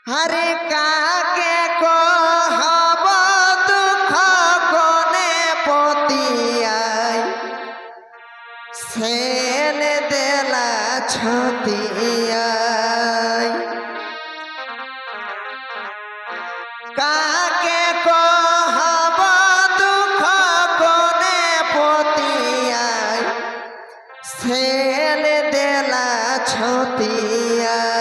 हरे काके कहब दुख कोने पतियाई सेन देला छतियाई काके कहब दुख कोने पतियाई सेन देला छतियाई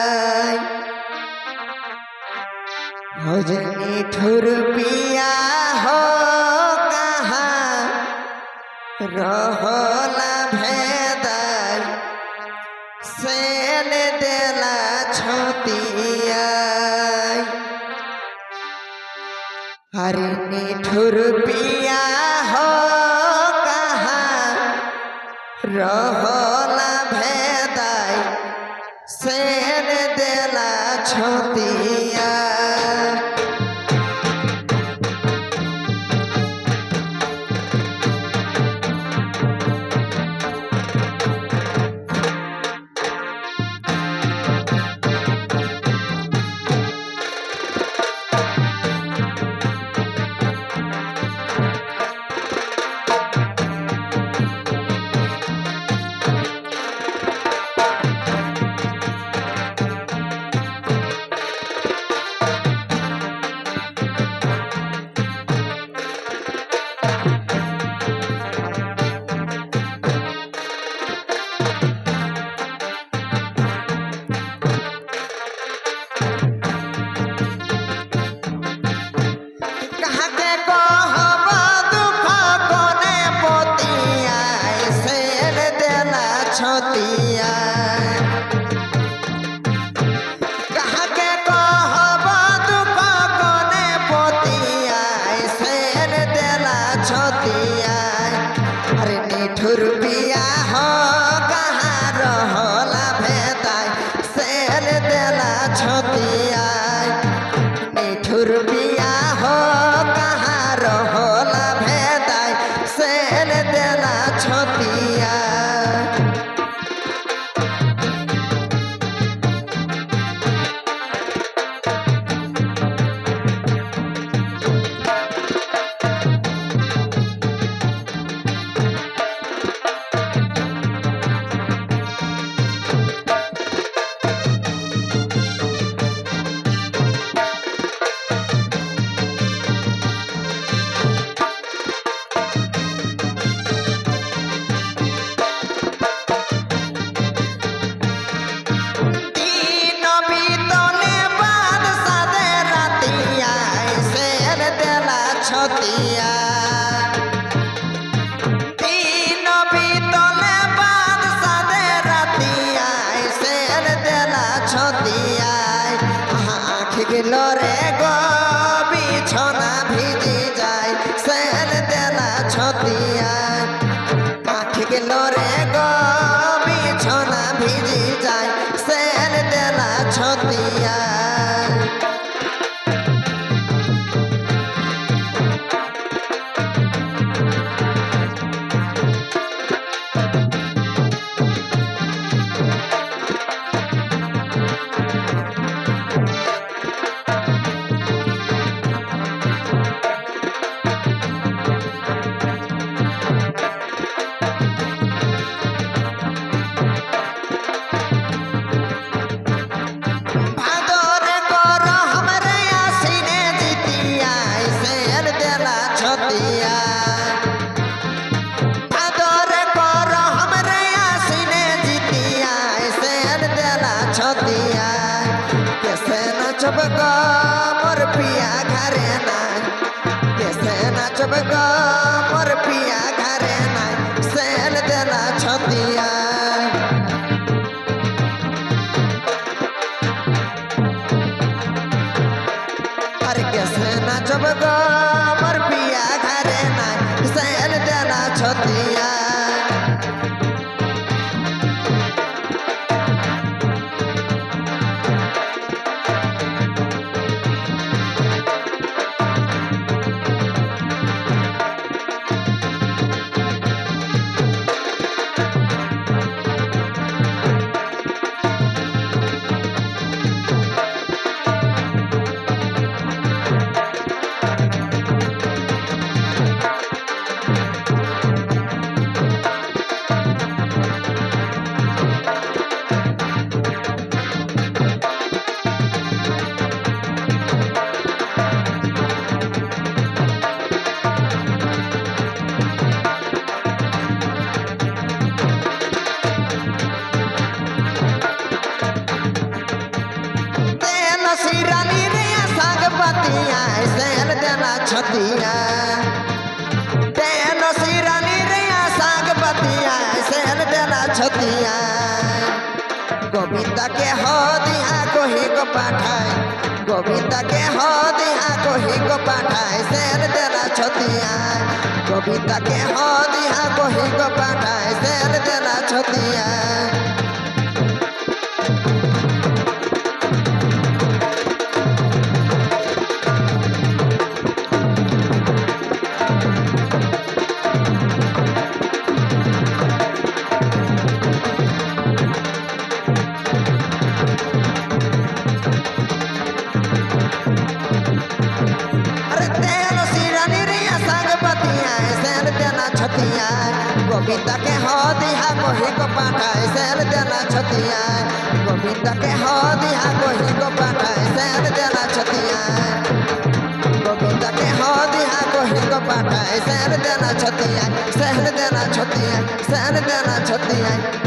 हो जनी ठुरपिया हो कहाँ रहला भेदाई सेन देला छतियाई हरे निठुरपिया हो कहाँ रहला भेदाई सेन देला छतियाई ठुरपिया हो कहाँ रहला भेदाई सेन देला छतियाई ठुरपिया हो कहाँ रहला भेदाई सेन देला छतियाई छतिया तीन बीतले बाद सादे रातिया सेन देला छतिया आँख गिलो रे गो बिछना भिजी जाए सेन देला छतिया आँख गिलो रे गो बिछना भिजी जाए सेन देला छतिया नाचब गो मोर पिया घरे नाय कैसे नाचब गो मोर पिया घरे नाय सेन देला छतिया अरे कैसे नाचब गो मोर पिया घरे नाय सेन देला छतिया छतिया गोविंदा के हो दिया कोही को पाठाए गोविंदा के हो दिया कोही को पाठाए शेर देना छतिया गोविंदा के हो दिया कोही को पाठाए शेर देना छतिया छतिया गोविंदा के हो दिया कोही को पाठाए शेर देना छतिया गोविंदा के हो दिया कोही को पाठाए शेर देना छतिया गोविंदा के हो दिया कोही को पाठाए शेर देना छतिया शेर देना छतिया शेर देना छतिया